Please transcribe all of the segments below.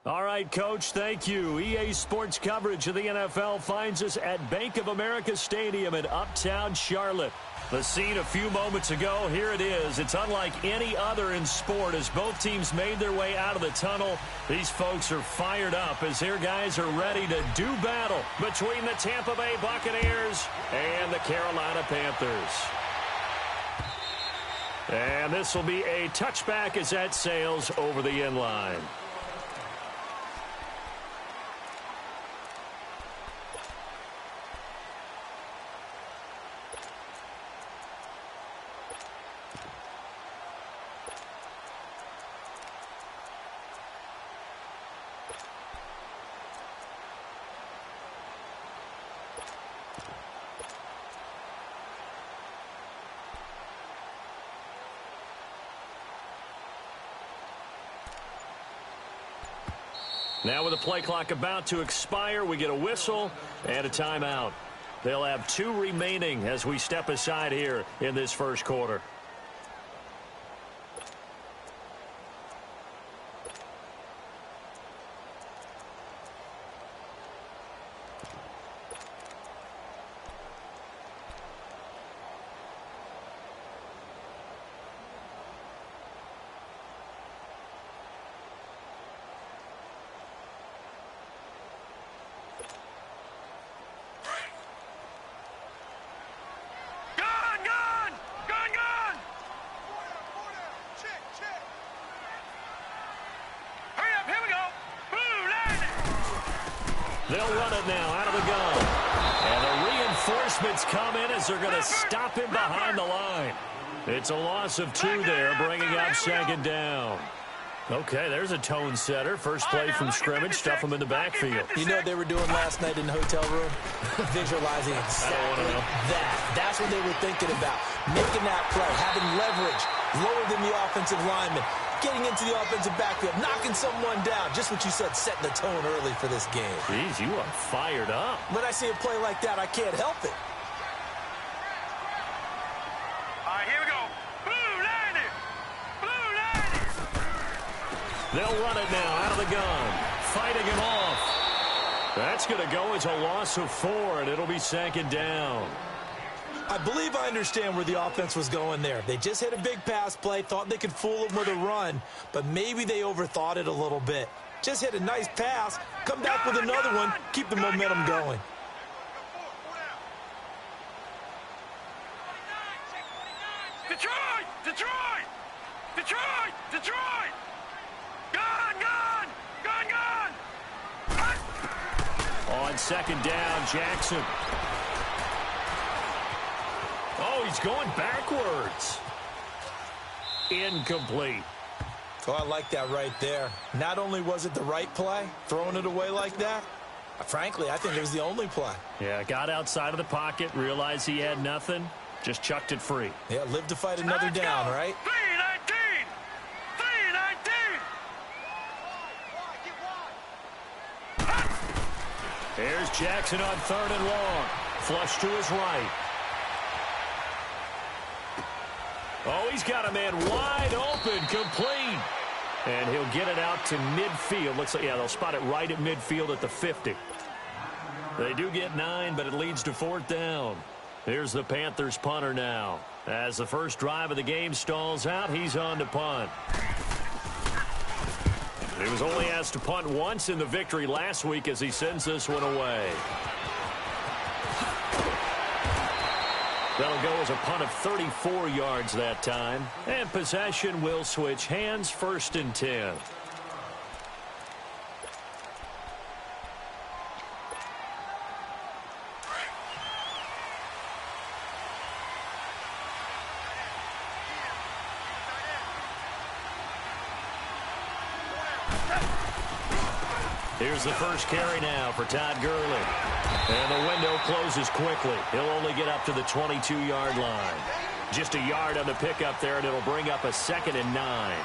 All right, Coach, thank you. EA Sports coverage of the NFL finds us at Bank of America Stadium in Uptown Charlotte. The scene a few moments ago, here it is. It's unlike any other in sport as both teams made their way out of the tunnel. These folks are fired up as their guys are ready to do battle between the Tampa Bay Buccaneers and the Carolina Panthers. And this will be a touchback as that sails over the end line. Now with the play clock about to expire, we get a whistle and a timeout. They'll have 2 remaining as we step aside here in this first quarter. They'll run it now out of the gun. And the reinforcements come in as they're going to stop him behind the line. It's a loss of 2 there, bringing up second down. Okay, there's a tone setter. First play from scrimmage, stuff him in the backfield. You know what they were doing last night in the hotel room? Visualizing exactly that. That's what they were thinking about. Making that play, having leverage, lower than the offensive lineman, getting into the offensive backfield, knocking someone down. Just what you said, setting the tone early for this game. Jeez, you are fired up. When I see a play like that, I can't help it. right, here we go. Blue 90. Blue 90. They'll run it now out of the gun. Fighting him off. That's going to go as a loss of 4, and it'll be 2nd down. I believe I understand where the offense was going there. They just hit a big pass play, thought they could fool him with a run, but maybe they overthought it a little bit. Just hit a nice pass, come back with another one, keep the momentum going. Detroit! Detroit! Detroit! Detroit! Gun! Gun! Gun! Gun! On 2nd down, Jackson. Oh, he's going backwards. Incomplete. Oh, I like that right there. Not only was it the right play, throwing it away like that, frankly, I think it was the only play. Yeah, got outside of the pocket, realized he had nothing, just chucked it free. Yeah, live to fight another down, right? 319! 319! Here's Jackson on 3rd and long. Flush to his right. Oh, he's got a man wide open, complete. And he'll get it out to midfield. Looks like, yeah, they'll spot it right at midfield at the 50. They do get 9, but it leads to 4th down. Here's the Panthers punter now. As the first drive of the game stalls out, he's on to punt. He was only asked to punt once in the victory last week as he sends this one away. That'll go as a punt of 34 yards that time. And possession will switch hands, 1st and 10. Here's the first carry now for Todd Gurley. And the window closes quickly. He'll only get up to the 22-yard line. Just a yard on the pickup there, and it'll bring up a 2nd and 9.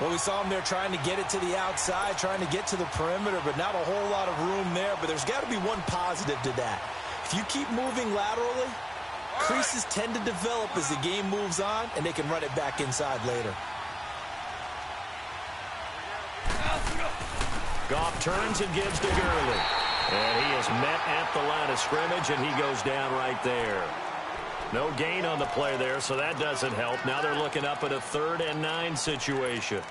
Well, we saw him there trying to get it to the outside, trying to get to the perimeter, but not a whole lot of room there. But there's got to be one positive to that. If you keep moving laterally, creases tend to develop as the game moves on, and they can run it back inside later. Goff turns and gives to Gurley. And he is met at the line of scrimmage, and he goes down right there. No gain on the play there, so that doesn't help. Now they're looking up at a 3rd and 9 situation.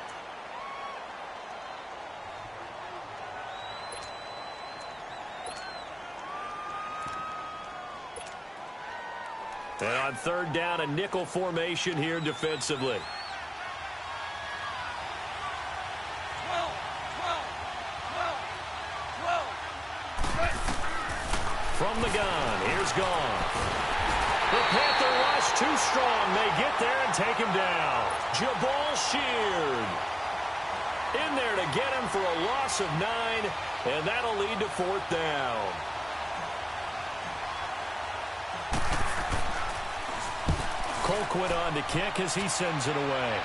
And on 3rd down, a nickel formation here defensively. From the gun, here's Goff. The Panther rush too strong. They get there and take him down. Jabal Sheard in there to get him for a loss of 9, and that'll lead to 4th down. Colquitt on to kick as he sends it away.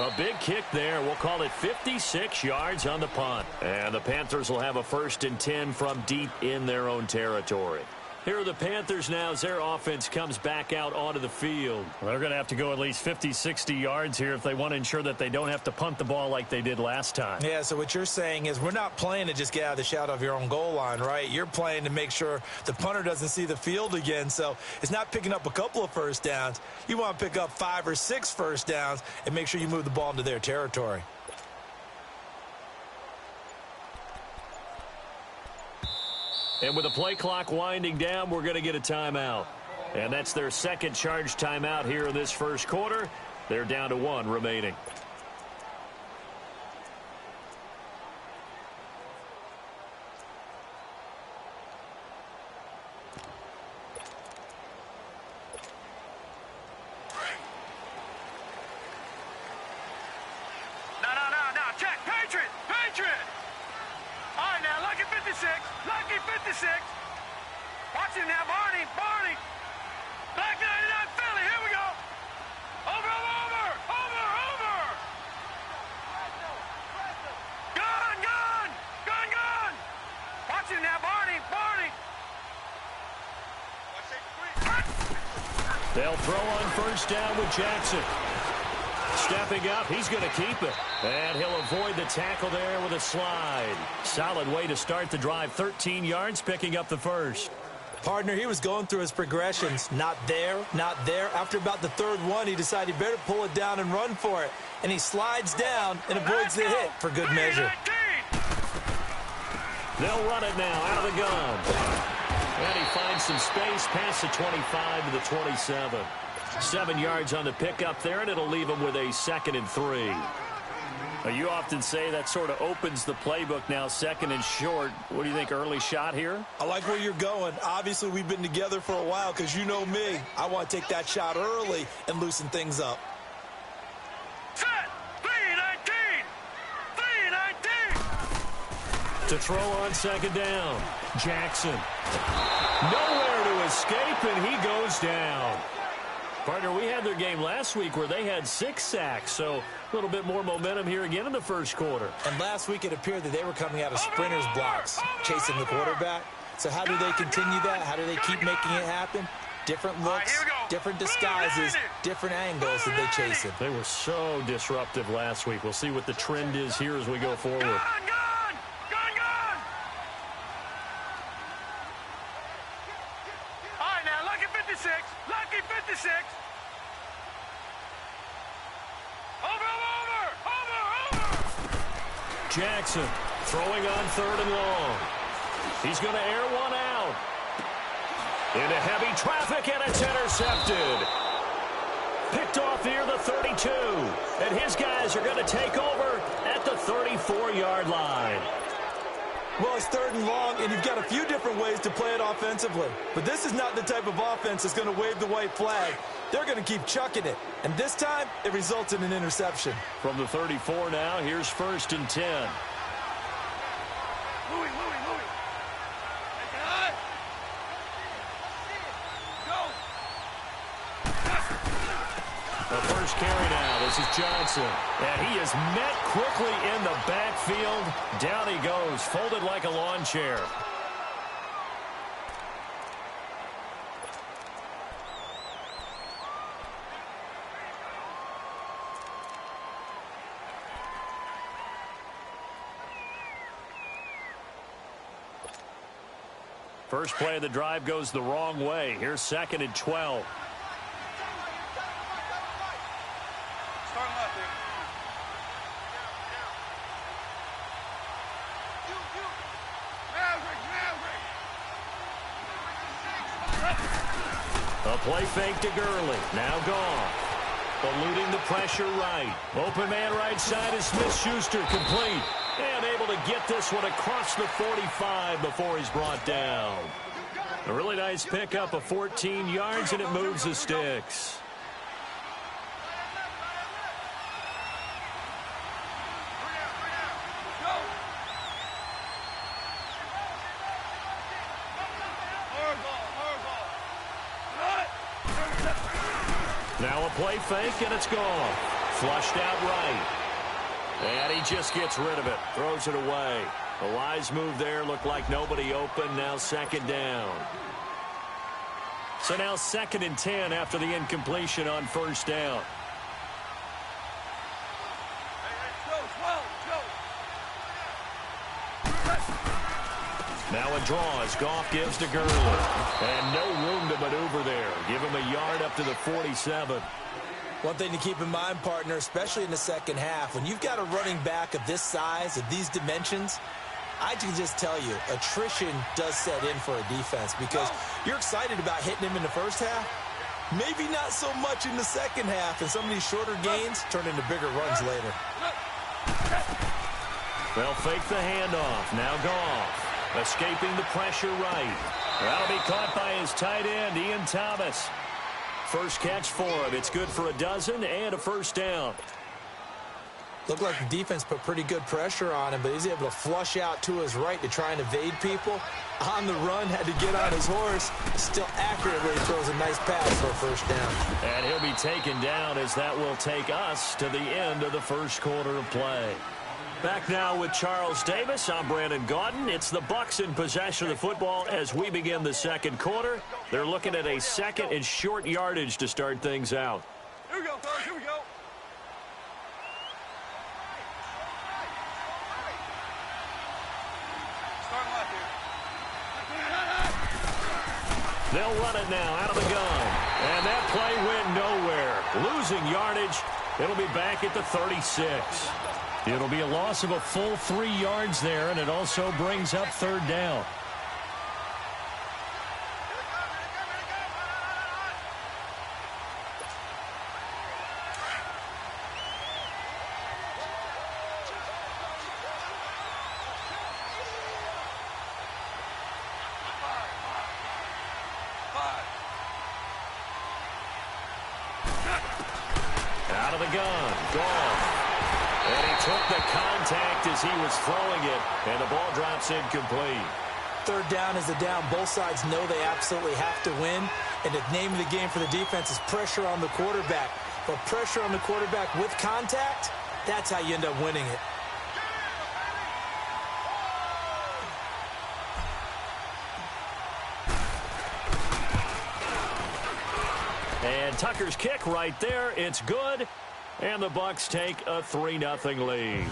A big kick there. We'll call it 56 yards on the punt. And the Panthers will have a 1st and 10 from deep in their own territory. Here are the Panthers now as their offense comes back out onto the field. Well, they're going to have to go at least 50, 60 yards here if they want to ensure that they don't have to punt the ball like they did last time. Yeah, so what you're saying is we're not playing to just get out of the shadow of your own goal line, right? You're playing to make sure the punter doesn't see the field again. So it's not picking up a couple of first downs. You want to pick up 5 or 6 first downs and make sure you move the ball into their territory. And with the play clock winding down, we're going to get a timeout. And that's their second charge timeout here in this first quarter. They're down to 1 remaining. No, check, Patriot, Patriot! All right, now, lucky 56, lucky 56. Watch him now, Barney. Black 99 Philly, here we go. Over. Gun. They'll throw on first down with Jackson. Stepping up, he's going to keep it. And he'll avoid the tackle there with a slide. Solid way to start the drive. 13 yards, picking up the first. Partner, he was going through his progressions. Not there, not there. After about the third one, he decided he better pull it down and run for it. And he slides down and avoids the hit for good measure. They'll run it now out of the gun. And he finds some space past the 25 to the 27. 7 yards on the pickup there, and it'll leave him with a 2nd and 3. Now, you often say that sort of opens the playbook now, 2nd and short. What do you think, early shot here? I like where you're going. Obviously, we've been together for a while because you know me. I want to take that shot early and loosen things up. Set! 3-19! 3-19! To throw on 2nd down. Jackson. Nowhere to escape, and he goes down. Partner, we had their game last week where they had 6 sacks, so a little bit more momentum here again in the first quarter. And last week it appeared that they were coming out of sprinters blocks, chasing the quarterback. So how do they continue that? How do they keep making it happen? Different looks, different disguises, different angles that they chase it. They were so disruptive last week. We'll see what the trend is here as we go forward. Gun! All right, now, lucky 56. Lucky 56. Over! Jackson throwing on 3rd and long. He's going to air one out. Into heavy traffic, and it's intercepted. Picked off near the 32. And his guys are going to take over at the 34-yard line. Well, it's 3rd and long, and you've got a few different ways to play it offensively. But this is not the type of offense that's going to wave the white flag. They're going to keep chucking it. And this time, it results in an interception. From the 34 now, here's 1st and 10. Louis. The first carry now. This is Johnson. And he is met quickly in the backfield. Down he goes, folded like a lawn chair. First play of the drive goes the wrong way. Here's 2nd and 12. A play fake to Gurley. Now gone. Eluding the pressure right. Open man right side is Smith-Schuster, complete. And able to get this one across the 45 before he's brought down. A really nice pickup of 14 yards, and it moves the sticks. Now a play fake, and it's gone. Flushed out right. And he just gets rid of it. Throws it away. A wise move there. Looked like nobody open. Now 2nd down. So now 2nd and 10 after the incompletion on 1st down. Now a draw as Goff gives to Gurley. And no room to maneuver there. Give him a yard up to the 47. One thing to keep in mind, partner, especially in the second half, when you've got a running back of this size, of these dimensions, I can just tell you, attrition does set in for a defense because you're excited about hitting him in the first half. Maybe not so much in the second half, and some of these shorter gains turn into bigger runs later. They'll fake the handoff. Now Goff. Escaping the pressure right. That'll be caught by his tight end, Ian Thomas. First catch for him. It's good for a dozen and a first down. Looked like the defense put pretty good pressure on him, but he's able to flush out to his right to try and evade people. On the run, had to get on his horse. Still accurately throws a nice pass for a first down. And he'll be taken down as that will take us to the end of the first quarter of play. Back now with Charles Davis. I'm Brandon Gaudin. It's the Bucs in possession of the football as we begin the second quarter. They're looking at a second and short yardage to start things out. Here we go, fellas. Here we go. Starting left here. They'll run it now out of the gun. And that play went nowhere. Losing yardage. It'll be back at the 36. It'll be a loss of a full 3 yards there, and it also brings up third down. Out of the gun. Gone. And he took the contact as he was throwing it, and the ball drops incomplete. Third down is the down. Both sides know they absolutely have to win, and the name of the game for the defense is pressure on the quarterback. But pressure on the quarterback with contact, that's how you end up winning it. And Tucker's kick right there. It's good. And the Bucs take a 3-0 lead.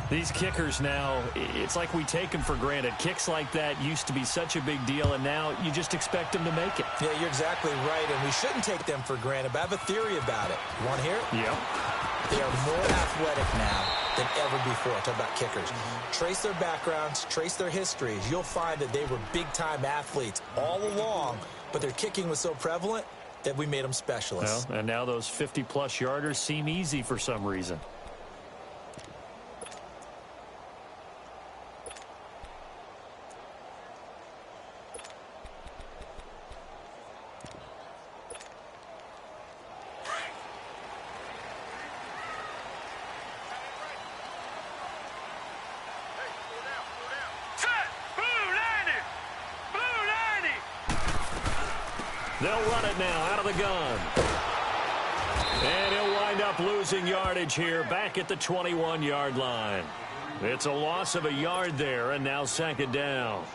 These kickers now, it's like we take them for granted. Kicks like that used to be such a big deal, and now you just expect them to make it. Yeah, you're exactly right, and we shouldn't take them for granted, but I have a theory about it. You want to hear it? Yeah. They are more athletic now than ever before. Talk about kickers. Trace their backgrounds, trace their histories. You'll find that they were big-time athletes all along, but their kicking was so prevalent that we made them specialists. Well, and now those 50-plus yarders seem easy for some reason. They'll run it now out of the gun. And he'll wind up losing yardage here back at the 21-yard line. It's a loss of a yard there, and now second down.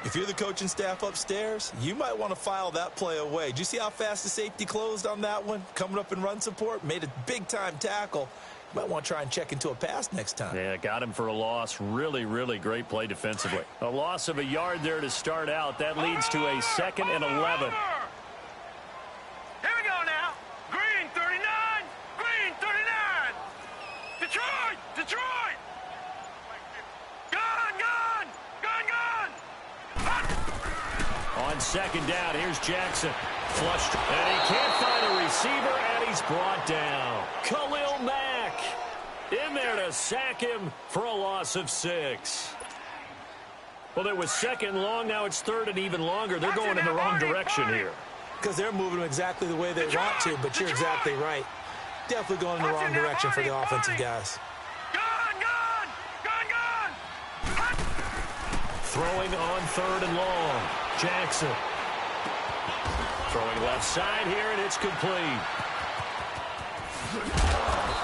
If you're the coaching staff upstairs, you might want to file that play away. Did you see how fast the safety closed on that one? Coming up in run support, made a big-time tackle. You might want to try and check into a pass next time. Yeah, got him for a loss. Really, really great play defensively. A loss of a yard there to start out. That leads to a 2nd and 11. Here we go now. Green 39. Green 39. Detroit. Detroit. Gun, gun. Gun, gun. On second down, here's Jackson. Flushed. And he can't find a receiver, and he's brought down. Khalil Mack in there to sack him for a loss of 6. Well, it was second long. Now it's third and even longer. They're going in the wrong direction here. Because they're moving them exactly the way they want to, but you're exactly right. Definitely going in the wrong direction for the offensive guys. Gun, gun. Gun, gun. Throwing on third and long. Jackson. Throwing left side here, and it's complete.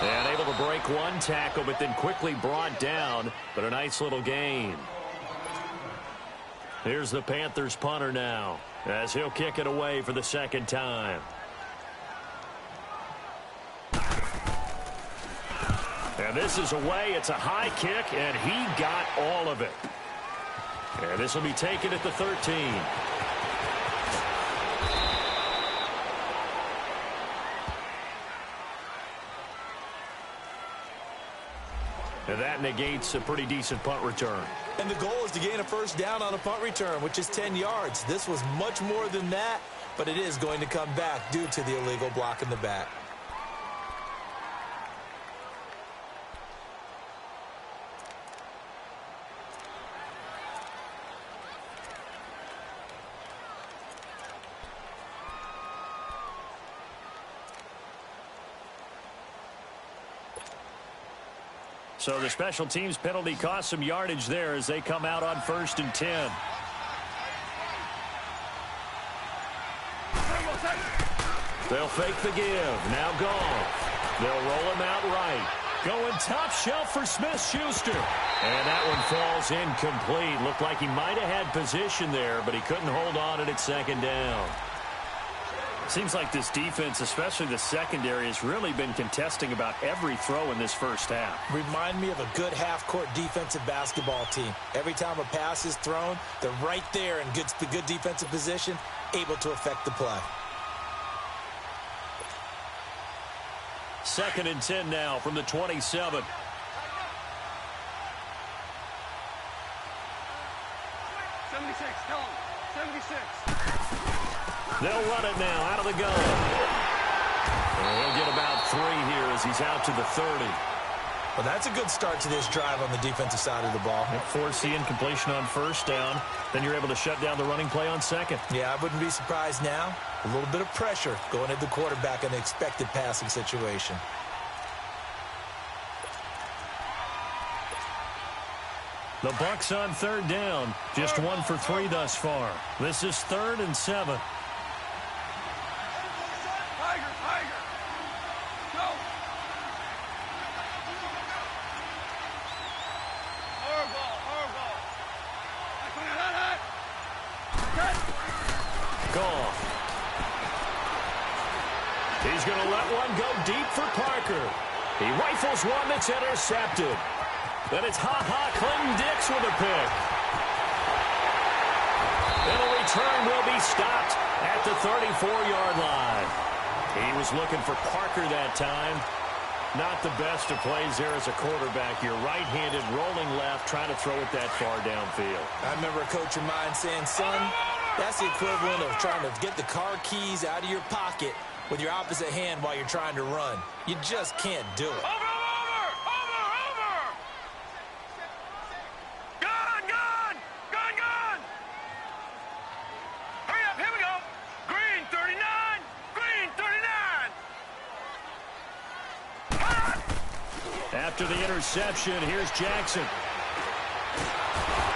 And able to break one tackle, but then quickly brought down. But a nice little gain. Here's the Panthers punter now, as he'll kick it away for the second time. And this is away. It's a high kick, and he got all of it. And this will be taken at the 13. And that negates a pretty decent punt return. And the goal is to gain a first down on a punt return, which is 10 yards. This was much more than that, but it is going to come back due to the illegal block in the back. So the special teams penalty cost some yardage there as they come out on 1st and 10. They'll fake the give. Now Goff. They'll roll him out right. Going top shelf for Smith-Schuster. And that one falls incomplete. Looked like he might have had position there, but he couldn't hold on at second down. Seems like this defense, especially the secondary, has really been contesting about every throw in this first half. Remind me of a good half-court defensive basketball team. Every time a pass is thrown, they're right there in good defensive position, able to affect the play. 2nd and 10 now from the 27. They'll run it now out of the gun. And he'll get about 3 here as he's out to the 30. Well, that's a good start to this drive on the defensive side of the ball. Force the incompletion on first down. Then you're able to shut down the running play on second. Yeah, I wouldn't be surprised now. A little bit of pressure going at the quarterback in the expected passing situation. The Bucs on 3rd down. Just 1 for 3 thus far. This is 3rd and 7. He's going to let one go deep for Parker. He rifles one that's intercepted. Then it's Clinton Dix with a pick. And a return will be stopped at the 34-yard line. He was looking for Parker that time. Not the best of plays there as a quarterback. You're right-handed, rolling left, trying to throw it that far downfield. I remember a coach of mine saying, son, that's the equivalent of trying to get the car keys out of your pocket with your opposite hand while you're trying to run. You just can't do it. Over! Gun! Hurry up, here we go. Green 39, green 39. After the interception, here's Jackson.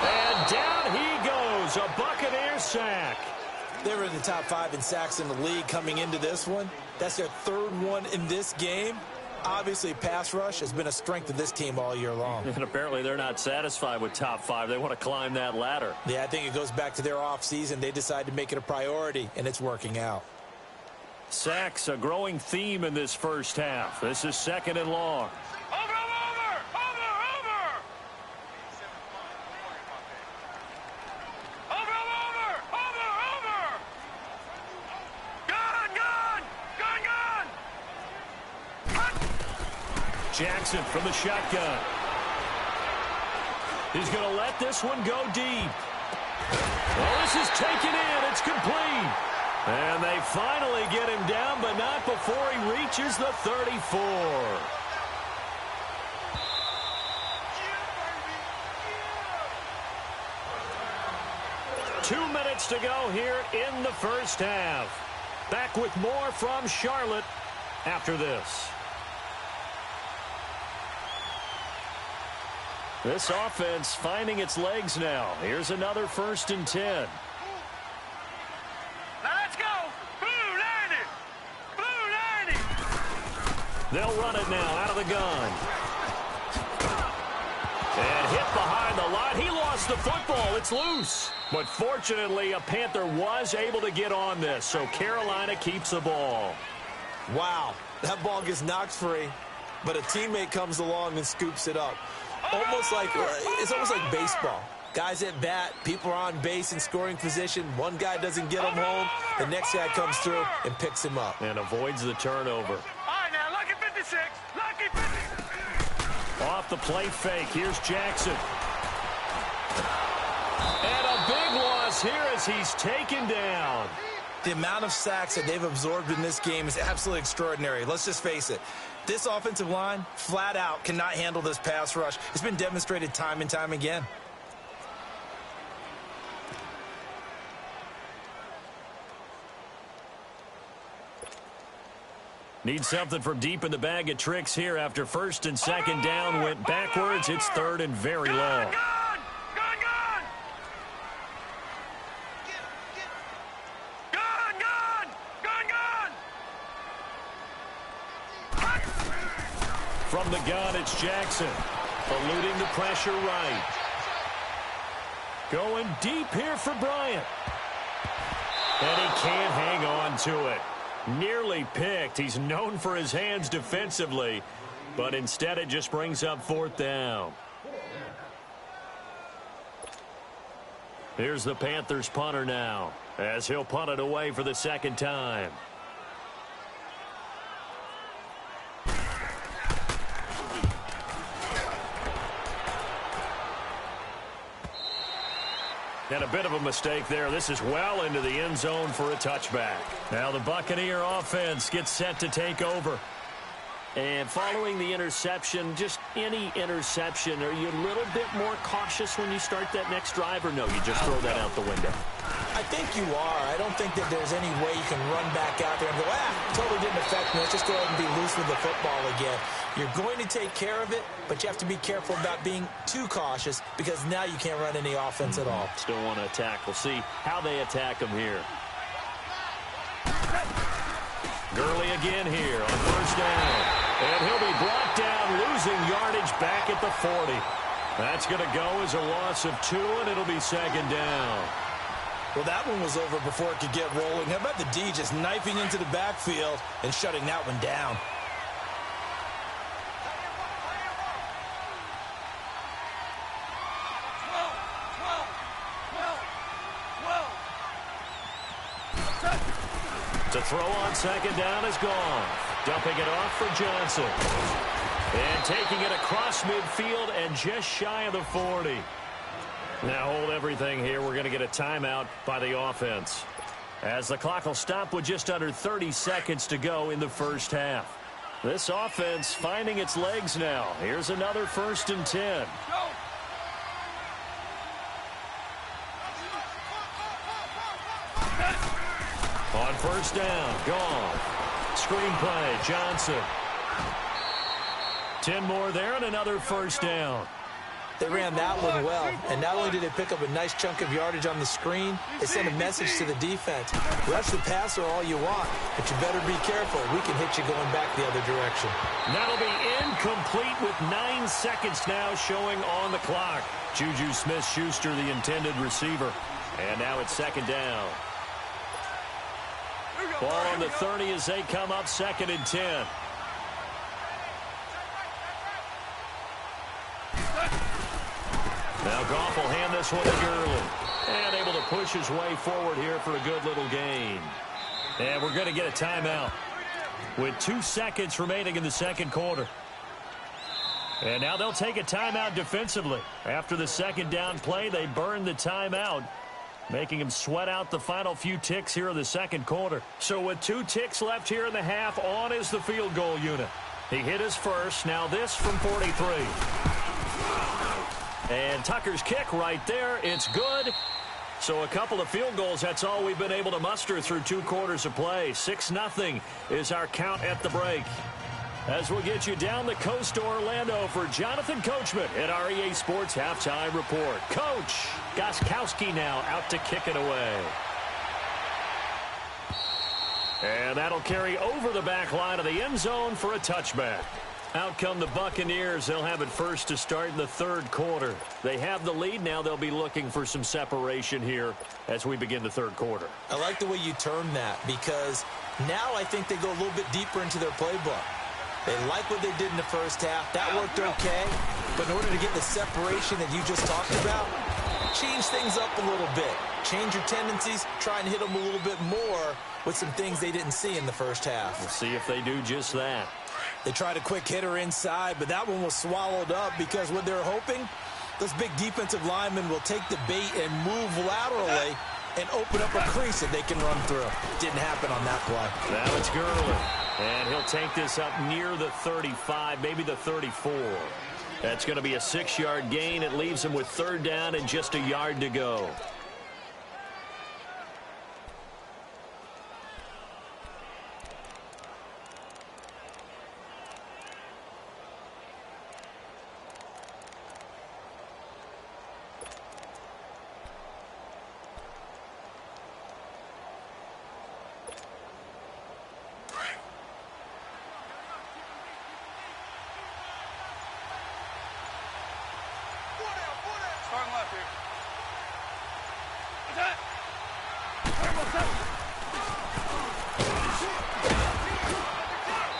And down he goes, a Buccaneer sack. They were in the top 5 in sacks in the league coming into this one. That's their 3rd one in this game. Obviously, pass rush has been a strength of this team all year long. And apparently they're not satisfied with top 5. They want to climb that ladder. Yeah, I think it goes back to their offseason. They decided to make it a priority, and it's working out. Sacks, a growing theme in this first half. This is 2nd and long. Over! Jackson from the shotgun. He's going to let this one go deep. Well, this is taken in. It's complete. And they finally get him down, but not before he reaches the 34. Two minutes to go here in the first half. Back with more from Charlotte after this. This offense finding its legs now. Here's another 1st and 10. Let's go! Blue 90! Blue 90! They'll run it now out of the gun. And hit behind the line. He lost the football. It's loose. But fortunately, a Panther was able to get on this, so Carolina keeps the ball. Wow, that ball gets knocked free, but a teammate comes along and scoops it up. It's almost like baseball. Guys at bat, people are on base in scoring position. One guy doesn't get him home. The next guy comes through and picks him up. And avoids the turnover. All right, now, lucky 56. Lucky 56. Off the play fake. Here's Jackson. And a big loss here as he's taken down. The amount of sacks that they've absorbed in this game is absolutely extraordinary. Let's just face it. This offensive line, flat out, cannot handle this pass rush. It's been demonstrated time and time again. Need something from deep in the bag of tricks here after 1st and 2nd down went backwards. It's 3rd and very long. Gun! From the gun, it's Jackson. Eluding the pressure right. Going deep here for Bryant. And he can't hang on to it. Nearly picked. He's known for his hands defensively, but instead it just brings up fourth down. Here's the Panthers punter now, as he'll punt it away for the second time. And a bit of a mistake there. This is well into the end zone for a touchback. Now the Buccaneer offense gets set to take over. And following the interception, just any interception, are you a little bit more cautious when you start that next drive, or no, you just throw that out the window? I think you are. I don't think that there's any way you can run back out there and go, totally didn't affect me. Let's just go ahead and be loose with the football again. You're going to take care of it, but you have to be careful about being too cautious because now you can't run any offense at all. Still want to attack. We'll see how they attack him here. Gurley again here on first down. And he'll be brought down, losing yardage back at the 40. That's going to go as a loss of 2, and it'll be second down. Well, that one was over before it could get rolling. How about the D just knifing into the backfield and shutting that one down? To throw on second down is gone. Dumping it off for Johnson. And taking it across midfield and just shy of the 40. Now hold everything here. We're going to get a timeout by the offense, as the clock will stop with just under 30 seconds to go in the first half. This offense finding its legs now. Here's another 1st and 10. On first down, gone. Screen play, Johnson. 10 more there and another first down. They ran that one well, and not only did they pick up a nice chunk of yardage on the screen, they sent a message to the defense. Rush the passer all you want, but you better be careful. We can hit you going back the other direction. That'll be incomplete with 9 seconds now showing on the clock. Juju Smith-Schuster, the intended receiver. And now it's second down. Ball on the 30 as they come up 2nd and 10. Now Goff will hand this one to Gurley. And able to push his way forward here for a good little gain. And we're going to get a timeout with 2 seconds remaining in the second quarter. And now they'll take a timeout defensively. After the second down play, they burn the timeout, making him sweat out the final few ticks here in the second quarter. So with 2 ticks left here in the half, on is the field goal unit. He hit his first. Now this from 43. And Tucker's kick right there. It's good. So a couple of field goals, that's all we've been able to muster through 2 quarters of play. 6-0 is our count at the break. As we'll get you down the coast to Orlando for Jonathan Coachman at our EA Sports Halftime Report. Coach Gostkowski now out to kick it away. And that'll carry over the back line of the end zone for a touchback. Out come the Buccaneers. They'll have it first to start in the third quarter. They have the lead. Now they'll be looking for some separation here as we begin the third quarter. I like the way you term that, because now I think they go a little bit deeper into their playbook. They like what they did in the first half. That worked okay. But in order to get the separation that you just talked about, change things up a little bit. Change your tendencies. Try and hit them a little bit more with some things they didn't see in the first half. We'll see if they do just that. They tried a quick hitter inside, but that one was swallowed up because what they're hoping, those big defensive linemen will take the bait and move laterally and open up a crease that they can run through. Didn't happen on that play. Now it's Gurley. And he'll take this up near the 35, maybe the 34. That's going to be a 6-yard gain. It leaves him with third down and just a yard to go.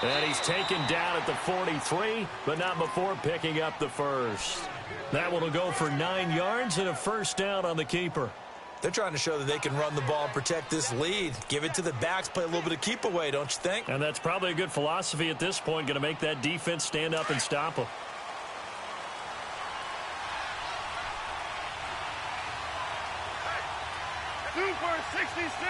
And he's taken down at the 43, but not before picking up the first. That one will go for 9 yards and a first down on the keeper. They're trying to show that they can run the ball and protect this lead. Give it to the backs, play a little bit of keep away, don't you think? And that's probably a good philosophy at this point, going to make that defense stand up and stop them. Super 66.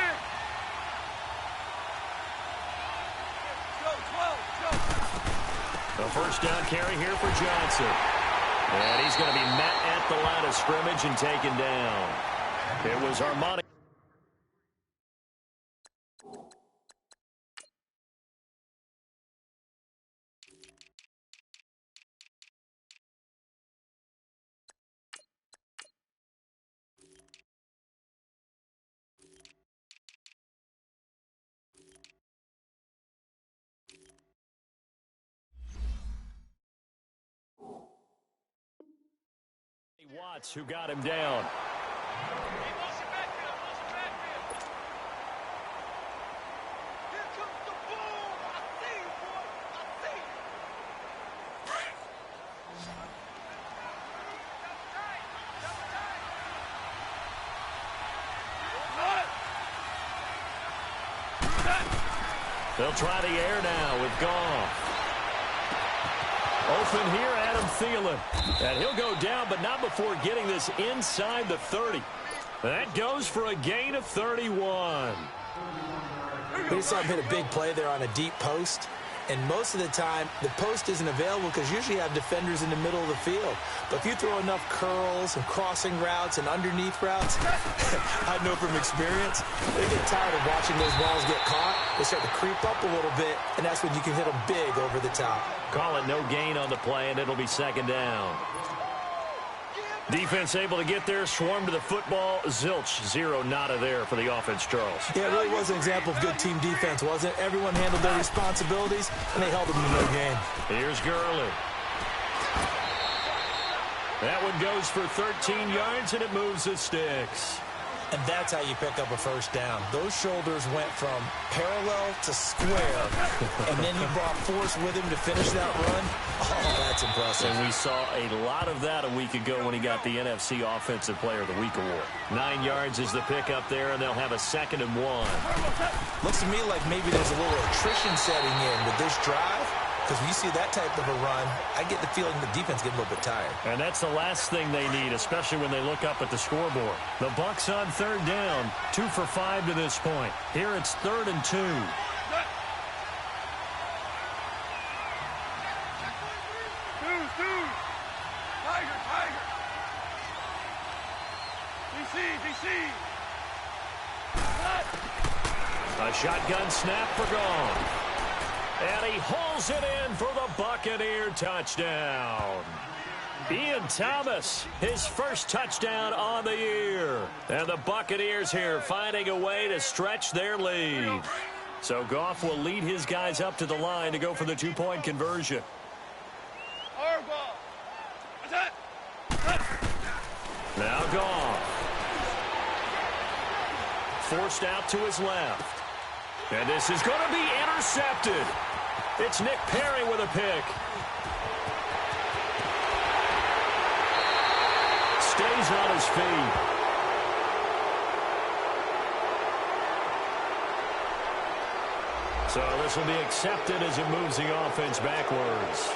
A first down carry here for Johnson. And he's going to be met at the line of scrimmage and taken down. It was Armani. Watts who got him down. They'll try the air now with Goff. Open here, Adam Thielen. And he'll go down, but not before getting this inside the 30. That goes for a gain of 31. We just saw him hit a big play there on a deep post. And most of the time, the post isn't available because usually you have defenders in the middle of the field. But if you throw enough curls and crossing routes and underneath routes, I know from experience, they get tired of watching those balls get caught. They start to creep up a little bit, and that's when you can hit them big over the top. Call it no gain on the play, and it'll be second down. Defense able to get there, swarm to the football. Zilch, zero nada there for the offense, Charles. Yeah, it really was an example of good team defense, wasn't it? Everyone handled their responsibilities, and they held them to no gain. Here's Gurley. That one goes for 13 yards, and it moves the sticks. And that's how you pick up a first down. Those shoulders went from parallel to square, and then he brought force with him to finish that run. Oh, that's impressive. And we saw a lot of that a week ago when he got the NFC Offensive Player of the Week award. 9 yards is the pickup there, and they'll have a 2nd and 1. Looks to me like maybe there's a little attrition setting in with this drive. Because when you see that type of a run, I get the feeling the defense get a little bit tired. And that's the last thing they need, especially when they look up at the scoreboard. The Bucs on 3rd down, 2 for 5 to this point. Here it's 3rd and 2. Tiger. DC. A shotgun snap for Goff. And he hauls it in for the Buccaneer touchdown. Ian Thomas, his first touchdown on the year. And the Buccaneers here finding a way to stretch their lead. So Goff will lead his guys up to the line to go for the 2-point conversion. Now Goff. Forced out to his left. And this is going to be intercepted. It's Nick Perry with a pick. Stays on his feet. So this will be accepted as it moves the offense backwards.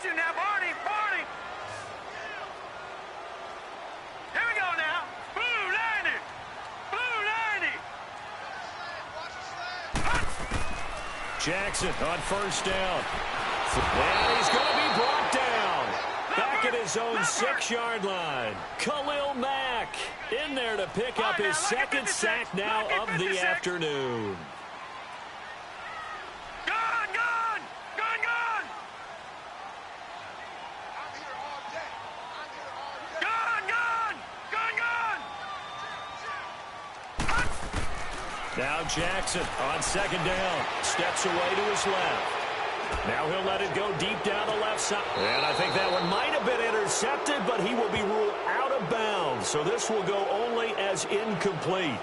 Watch him now, Barney. Barney. Here we go now. Blue 90. Blue 90. Jackson on first down. And he's going to be brought down. Back at his own 6-yard line. Khalil Mack in there to pick up his second sack now of the afternoon. Gone, gone, gone, gone. Gone, gone, gone, gone. Now Jackson on second down. Steps away to his left. Now he'll let it go deep down the left side. And I think that one might have been intercepted, but he will be ruled out of bounds. So this will go only as incomplete.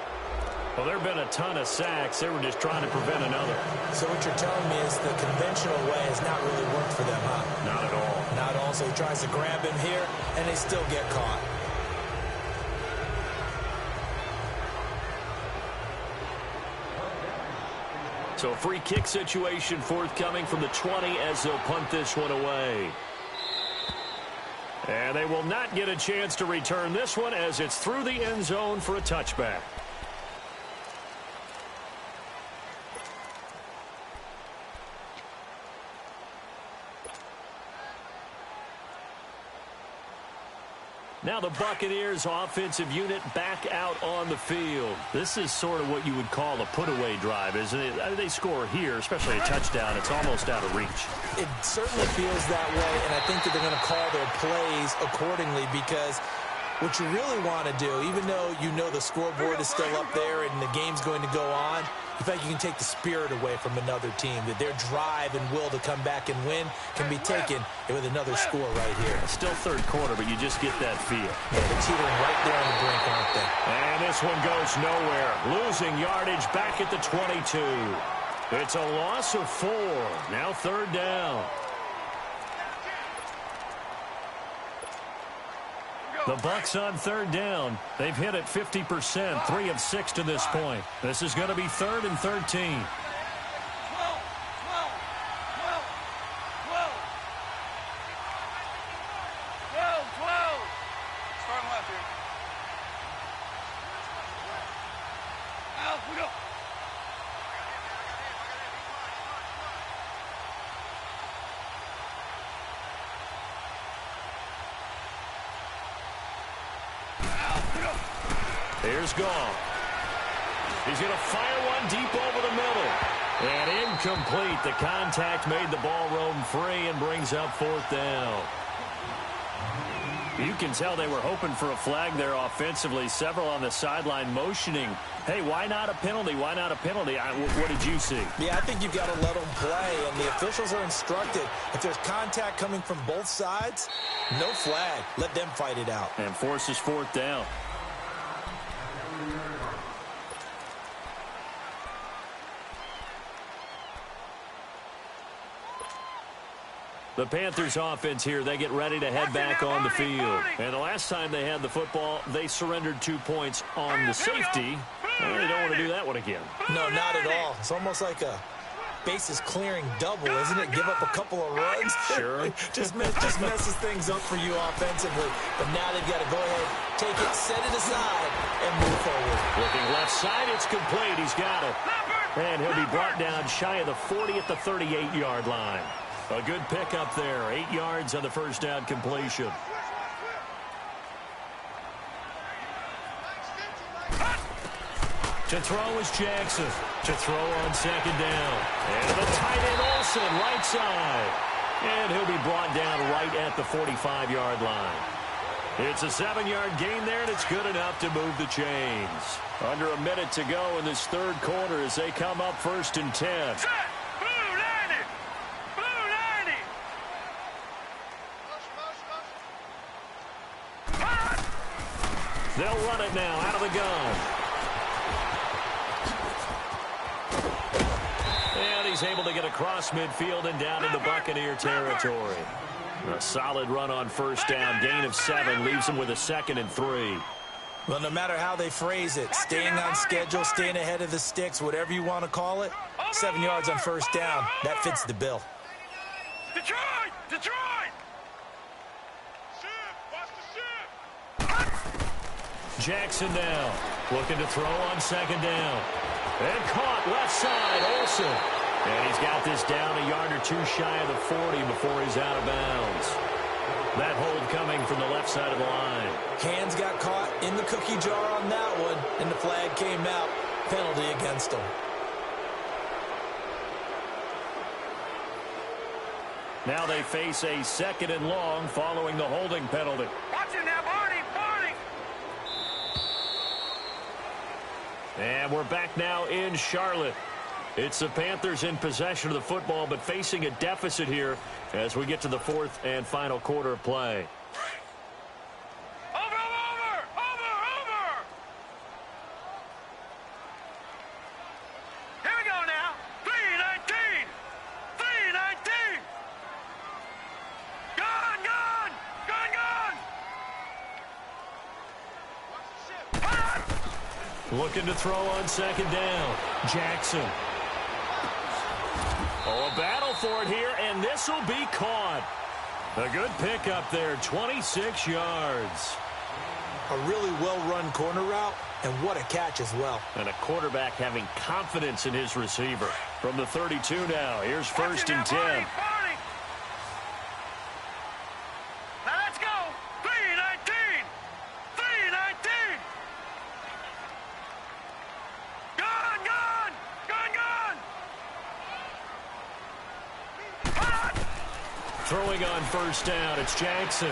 Well, there have been a ton of sacks. They were just trying to prevent another. So what you're telling me is the conventional way has not really worked for them, huh? Not at all. Not all. So he tries to grab him here, and they still get caught. So a free kick situation forthcoming from the 20 as they'll punt this one away. And they will not get a chance to return this one as it's through the end zone for a touchback. Now the Buccaneers offensive unit back out on the field. This is sort of what you would call a put-away drive, isn't it? They score here, especially a touchdown. It's almost out of reach. It certainly feels that way, and I think that they're going to call their plays accordingly because what you really want to do, even though you know the scoreboard is still up there and the game's going to go on, in fact, you can take the spirit away from another team, that their drive and will to come back and win can be taken with another score right here. It's still third quarter, but you just get that feel. Yeah, they're teetering right there on the brink, aren't they? And this one goes nowhere. Losing yardage back at the 22. It's a loss of 4. Now third down. The Bucs on third down. They've hit it 50%, 3 of 6 to this point. This is going to be 3rd and 13. 12. Starting left here. Al, we go. Here's Goff. He's going to fire one deep over the middle. And incomplete. The contact made the ball roam free and brings up 4th down. You can tell they were hoping for a flag there offensively. Several on the sideline motioning. Hey, why not a penalty? Why not a penalty? What did you see? Yeah, I think you've got to let them play, and the officials are instructed. If there's contact coming from both sides, no flag. Let them fight it out. And forces 4th down. The Panthers offense here, they get ready to head back on the field. And the last time they had the football, they surrendered 2 points on the safety. Well, they don't want to do that one again. No, not at all. It's almost like a bases clearing double, isn't it? Give up a couple of runs. Sure. just messes things up for you offensively. But now they've got to go ahead, take it, set it aside, and move forward. Looking left side, it's complete. He's got it. And he'll be brought down shy of the 40 at the 38-yard line. A good pickup there. 8 yards on the first down completion. To throw is Jackson. To throw on second down. And the tight end Olsen, right side. And he'll be brought down right at the 45-yard line. It's a 7-yard gain there, and it's good enough to move the chains. Under a minute to go in this third quarter as they come up 1st and 10. They'll run it now out of the gun. And he's able to get across midfield and down into Buccaneer territory. A solid run on first down. Gain of 7 leaves him with a 2nd and 3. Well, no matter how they phrase it, staying on schedule, staying ahead of the sticks, whatever you want to call it, 7 yards on first down, that fits the bill. Detroit! Detroit! Jackson now looking to throw on second down. And caught left side, Olsen. And he's got this down a yard or two shy of the 40 before he's out of bounds. That hold coming from the left side of the line. Hands got caught in the cookie jar on that one, and the flag came out. Penalty against him. Now they face a 2nd and long following the holding penalty. Watch it now, Barney, Barney. And we're back now in Charlotte. It's the Panthers in possession of the football, but facing a deficit here as we get to the 4th and final quarter of play. Over. Here we go now. 3:19. Gone. Looking to throw on second down. Jackson. Oh, a battle for it here, and this will be caught. A good pickup there, 26 yards. A really well-run corner route, and what a catch as well. And a quarterback having confidence in his receiver. From the 32 now, here's 1st and 10. Barney. Now let's go. 3:19. Gone. Throwing on 1st down, it's Jackson.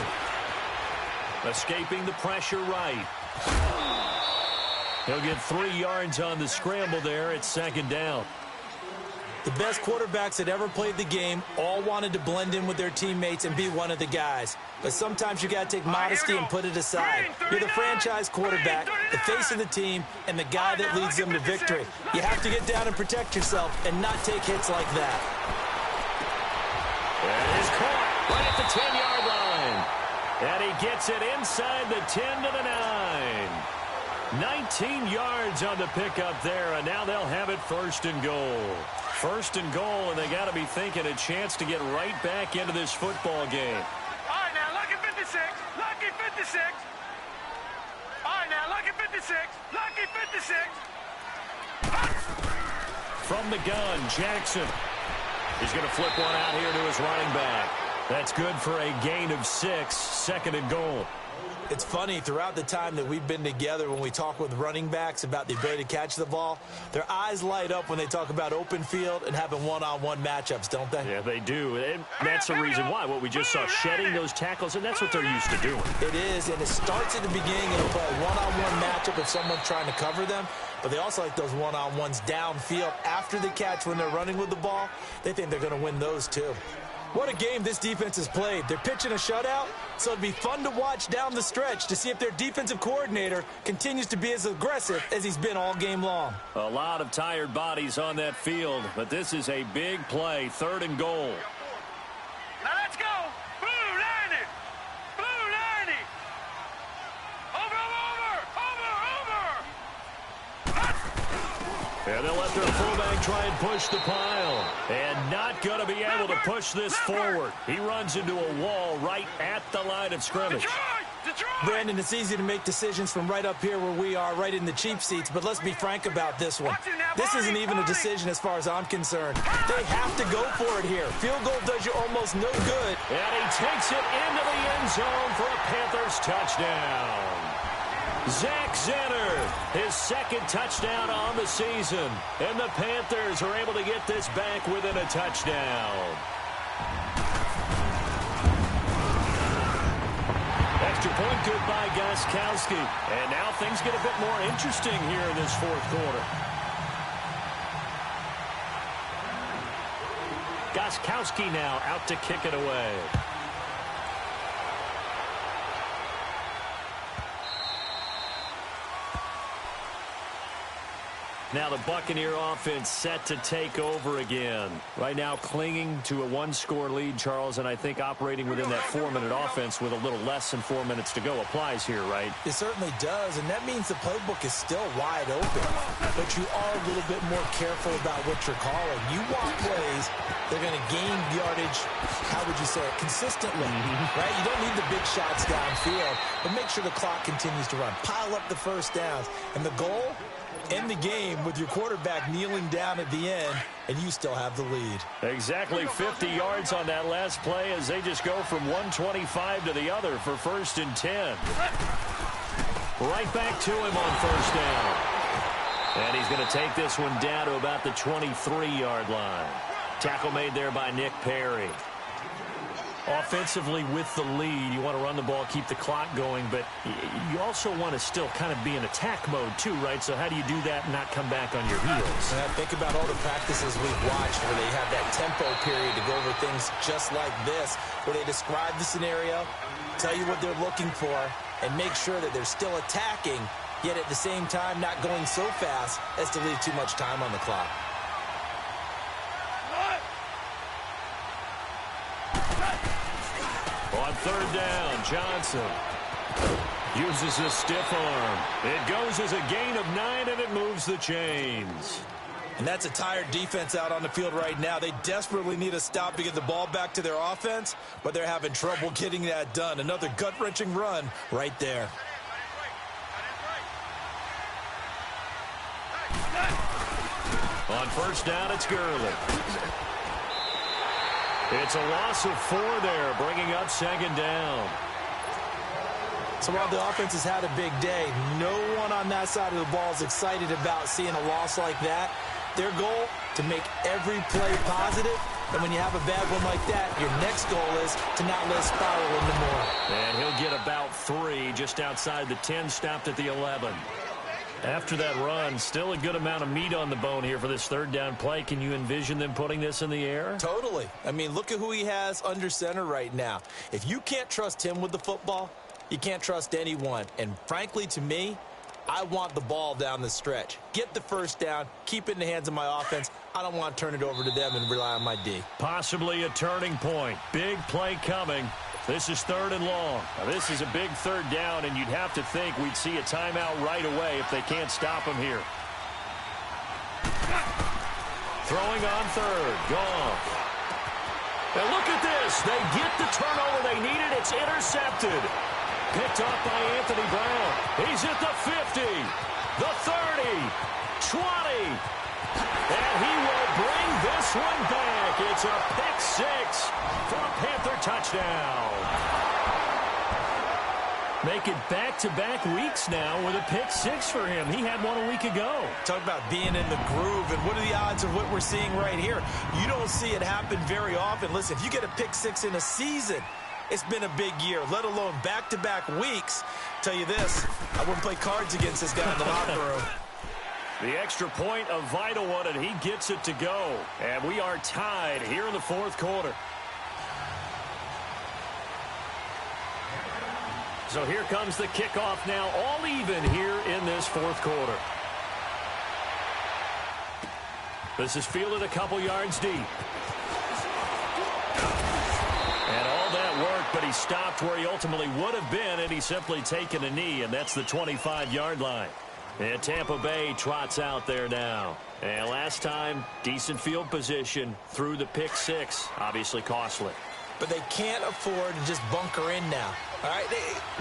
Escaping the pressure right. He'll get 3 yards on the scramble there. It's 2nd down. The best quarterbacks that ever played the game all wanted to blend in with their teammates and be one of the guys. But sometimes you got to take modesty and put it aside. You're the franchise quarterback, the face of the team, and the guy that leads them to victory. You have to get down and protect yourself and not take hits like that. That is caught right at the 10-yard line. And he gets it inside the 10 to the 9. 19 yards on the pickup there, and now they'll have it 1st and goal. 1st and goal, and they got to be thinking a chance to get right back into this football game. All right, now, lucky 56. Lucky 56. All right, now, lucky 56. Lucky 56. From the gun, Jackson. He's going to flip one out here to his running back. That's good for a gain of 6, 2nd and goal. It's funny, throughout the time that we've been together, when we talk with running backs about the ability to catch the ball, their eyes light up when they talk about open field and having one-on-one matchups, don't they? Yeah, they do. And that's the reason why. What we just saw, shedding those tackles, and that's what they're used to doing. It is, and it starts at the beginning of a one-on-one matchup if someone's trying to cover them, but they also like those one-on-ones downfield after the catch when they're running with the ball. They think they're going to win those, too. What a game this defense has played. They're pitching a shutout, so it'd be fun to watch down the stretch to see if their defensive coordinator continues to be as aggressive as he's been all game long. A lot of tired bodies on that field, but this is a big play, 3rd and goal. Now let's go. Blue 90. Blue 90. Over. And they'll let their fullback try and push the pile. And not going to be able to push this forward. He runs into a wall right at the line of scrimmage. Detroit. Brandon, it's easy to make decisions from right up here where we are, right in the cheap seats, but let's be frank about this one. This isn't even a decision as far as I'm concerned. They have to go for it here. Field goal does you almost no good. And he takes it into the end zone for a Panthers touchdown. Zach Zenner, his 2nd touchdown on the season. And the Panthers are able to get this back within a touchdown. Extra point good by Gostkowski. And now things get a bit more interesting here in this 4th quarter. Gostkowski now out to kick it away. Now the Buccaneer offense set to take over again. Right now clinging to a one-score lead, Charles, and I think operating within that 4-minute offense with a little less than 4 minutes to go applies here, right? It certainly does, and that means the playbook is still wide open. But you are a little bit more careful about what you're calling. You want plays they're going to gain yardage, how would you say it, consistently, right? You don't need the big shots downfield, but make sure the clock continues to run. Pile up the first downs, and the goal, end the game with your quarterback kneeling down at the end, and you still have the lead. Exactly 50 yards on that last play as they just go from 125 to the other for 1st and 10. Right back to him on 1st down. And he's going to take this one down to about the 23-yard line. Tackle made there by Nick Perry. Offensively with the lead, you want to run the ball, keep the clock going, but you also want to still kind of be in attack mode too, right? So how do you do that and not come back on your heels? Think about all the practices we've watched where they have that tempo period to go over things just like this, where they describe the scenario, tell you what they're looking for, and make sure that they're still attacking, yet at the same time not going so fast as to leave too much time on the clock. On 3rd down, Johnson uses a stiff arm. It goes as a gain of 9, and it moves the chains. And that's a tired defense out on the field right now. They desperately need a stop to get the ball back to their offense, but they're having trouble getting that done. Another gut-wrenching run right there. On 1st down, it's Gurley. It's a loss of 4 there, bringing up 2nd down. So while the offense has had a big day, no one on that side of the ball is excited about seeing a loss like that. Their goal, to make every play positive, and when you have a bad one like that, your next goal is to not let it spiral into more. And he'll get about 3 just outside the 10, stopped at the 11. After that run, still a good amount of meat on the bone here for this 3rd down play. Can you envision them putting this in the air? Totally. I mean, look at who he has under center right now. If you can't trust him with the football, you can't trust anyone. And frankly, to me, I want the ball down the stretch. Get the 1st down, keep it in the hands of my offense. I don't want to turn it over to them and rely on my D. Possibly a turning point. Big play coming. This is 3rd and long. Now, this is a big 3rd down, and you'd have to think we'd see a timeout right away if they can't stop him here. Throwing on 3rd. Goff. And look at this. They get the turnover they needed. It's intercepted. Picked up by Anthony Brown. He's at the 50, the 30, 20. And he will bring this one back. It's a pick 6 for a Panther touchdown. Make it back-to-back weeks now with a pick 6 for him. He had one a week ago. Talk about being in the groove, and what are the odds of what we're seeing right here? You don't see it happen very often. Listen, if you get a pick 6 in a season, it's been a big year, let alone back-to-back weeks. Tell you this, I wouldn't play cards against this guy in the locker room. The extra point, a vital one, and he gets it to go. And we are tied here in the 4th quarter. So here comes the kickoff now, all even here in this 4th quarter. This is fielded a couple yards deep. And all that worked, but he stopped where he ultimately would have been, and he's simply taken a knee, and that's the 25-yard line. And Tampa Bay trots out there now. And last time, decent field position through the pick 6, obviously costly. But they can't afford to just bunker in now. All right,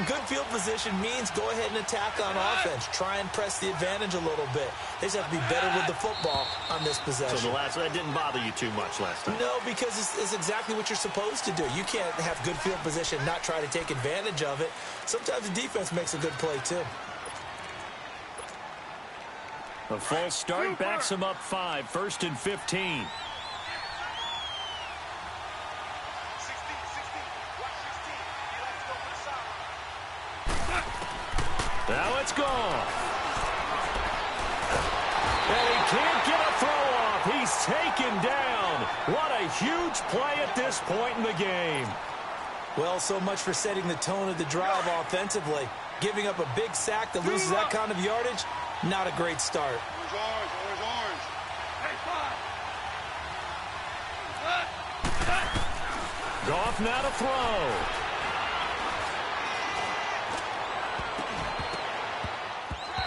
good field position means go ahead and attack on offense. Try and press the advantage a little bit. They just have to be better with the football on this possession. So that didn't bother you too much last time? No, because it's exactly what you're supposed to do. You can't have good field position, not try to take advantage of it. Sometimes the defense makes a good play, too. A false start backs him up 5, 1st and 15. Now it's gone. And he can't get a throw off. He's taken down. What a huge play at this point in the game. Well, so much for setting the tone of the drive offensively. Giving up a big sack that loses that kind of yardage, not a great start. Goff now to throw.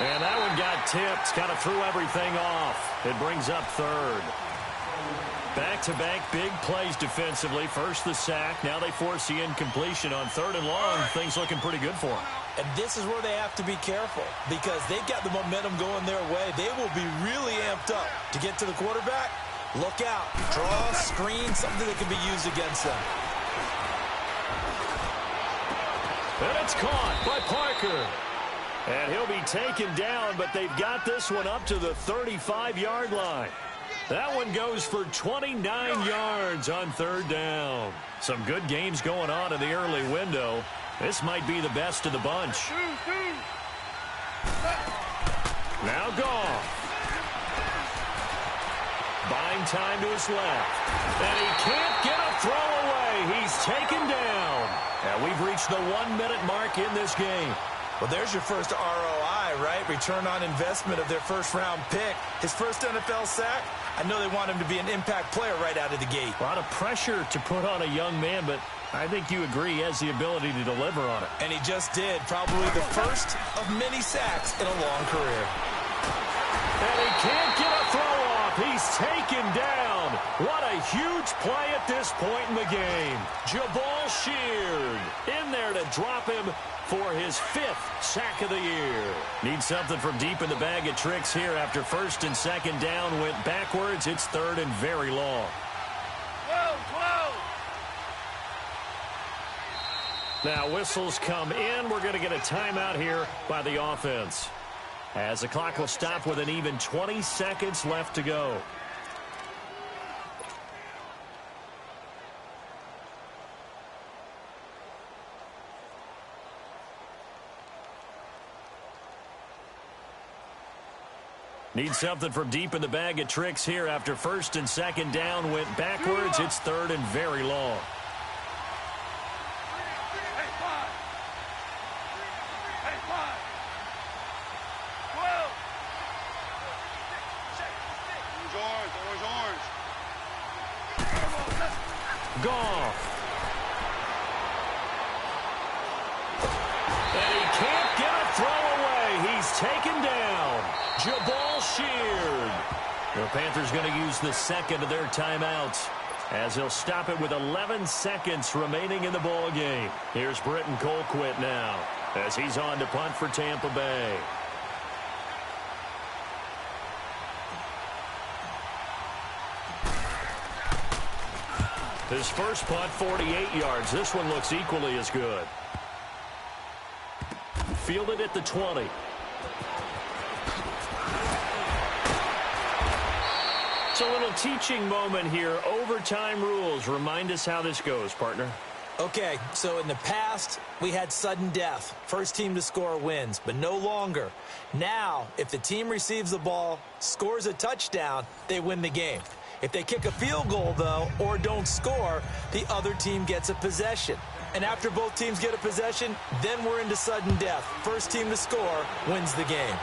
And that one got tipped, kind of threw everything off. It brings up third. Back-to-back big plays defensively. First the sack. Now they force the incompletion on 3rd and long. Things looking pretty good for them. And this is where they have to be careful because they've got the momentum going their way. They will be really amped up to get to the quarterback. Look out. Draw, screen, something that can be used against them. And it's caught by Parker. And he'll be taken down, but they've got this one up to the 35-yard line. That one goes for 29 yards on 3rd down. Some good games going on in the early window. This might be the best of the bunch. Now Goff. Buying time to his left. And he can't get a throw away. He's taken down. And we've reached the 1-minute mark in this game. Well, there's your first ROI, right? Return on investment of their first-round pick. His first NFL sack. I know they want him to be an impact player right out of the gate. A lot of pressure to put on a young man, but I think you agree he has the ability to deliver on it. And he just did. Probably the first of many sacks in a long career. And he can't get a throw off. He's taken down. What a huge play at this point in the game. Jabal Sheard in there to drop him for his 5th sack of the year. Need something from deep in the bag of tricks here after 1st and 2nd down went backwards. It's 3rd and very long. Now whistles come in. We're going to get a timeout here by the offense, as the clock will stop with an even 20 seconds left to go. Need something from deep in the bag of tricks here after 1st and 2nd down went backwards. It's 3rd and very long. Goff. And he can't get a throw away. He's taken down. Jabal Sheard. The Panthers going to use the 2nd of their timeouts, as he'll stop it with 11 seconds remaining in the ball game. Here's Britton Colquitt now, as he's on to punt for Tampa Bay. His first punt, 48 yards. This one looks equally as good. Fielded at the 20. It's a little teaching moment here. Overtime rules. Remind us how this goes, partner. Okay, so in the past, we had sudden death. First team to score wins, but no longer. Now, if the team receives the ball, scores a touchdown, they win the game. If they kick a field goal, though, or don't score, the other team gets a possession. And after both teams get a possession, then we're into sudden death. First team to score wins the game.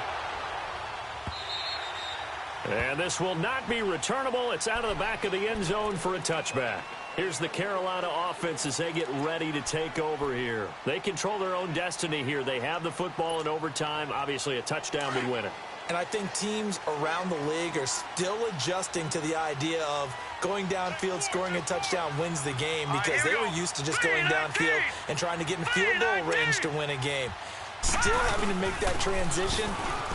And this will not be returnable. It's out of the back of the end zone for a touchback. Here's the Carolina offense as they get ready to take over here. They control their own destiny here. They have the football in overtime. Obviously, a touchdown would win it. And I think teams around the league are still adjusting to the idea of going downfield, scoring a touchdown wins the game, because they were used to just going downfield and trying to get in field goal range to win a game. Still having to make that transition.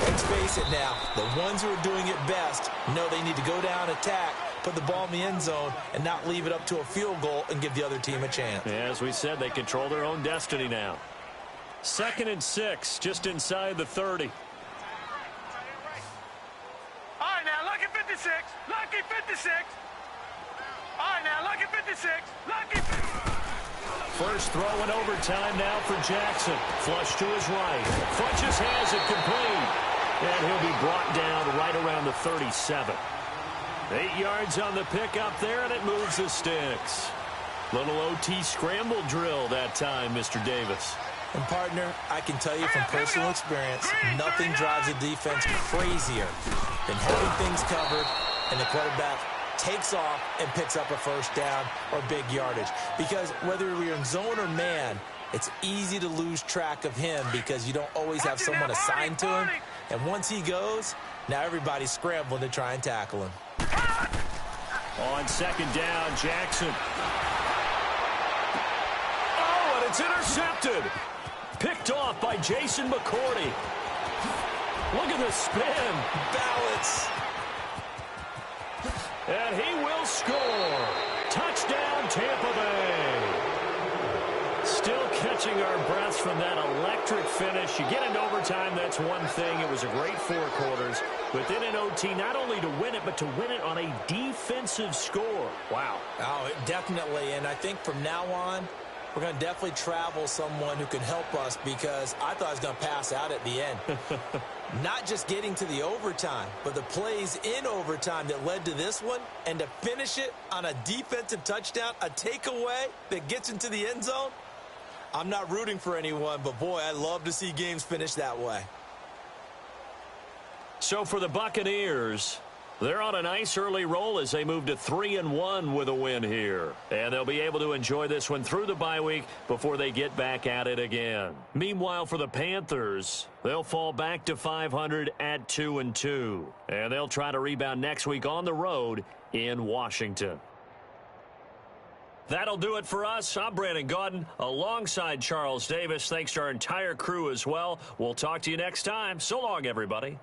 Let's face it now, the ones who are doing it best know they need to go down, attack, put the ball in the end zone, and not leave it up to a field goal and give the other team a chance. Yeah, as we said, they control their own destiny now. 2nd and 6, just inside the 30. All right, now, lucky 56. Lucky 56. All right, now, lucky 56. Lucky 56. First throw in overtime now for Jackson. Flush to his right. Funches has it complete. And he'll be brought down right around the 37. 8 yards on the pickup there, and it moves the sticks. Little OT scramble drill that time, Mr. Davis. And, partner, I can tell you from personal experience, nothing drives a defense crazier than having things covered and the quarterback takes off and picks up a first down or big yardage. Because whether you're in zone or man, it's easy to lose track of him because you don't always have someone assigned to him. And once he goes, now everybody's scrambling to try and tackle him. On second down, Jackson. Oh, and it's intercepted. Picked off by Jason McCourty. Look at the spin. Balance. And he will score. Touchdown, Tampa Bay. Still catching our breaths from that electric finish. You get into overtime, that's one thing. It was a great 4 quarters. But then in OT, not only to win it, but to win it on a defensive score. Wow. Oh, definitely. And I think from now on, we're going to definitely travel someone who can help us because I thought I was going to pass out at the end. Not just getting to the overtime, but the plays in overtime that led to this one, and to finish it on a defensive touchdown, a takeaway that gets into the end zone. I'm not rooting for anyone, but boy, I love to see games finish that way. So for the Buccaneers, they're on a nice early roll as they move to 3-1 with a win here. And they'll be able to enjoy this one through the bye week before they get back at it again. Meanwhile, for the Panthers, they'll fall back to 500 at 2-2. And they'll try to rebound next week on the road in Washington. That'll do it for us. I'm Brandon Gaudin alongside Charles Davis. Thanks to our entire crew as well. We'll talk to you next time. So long, everybody.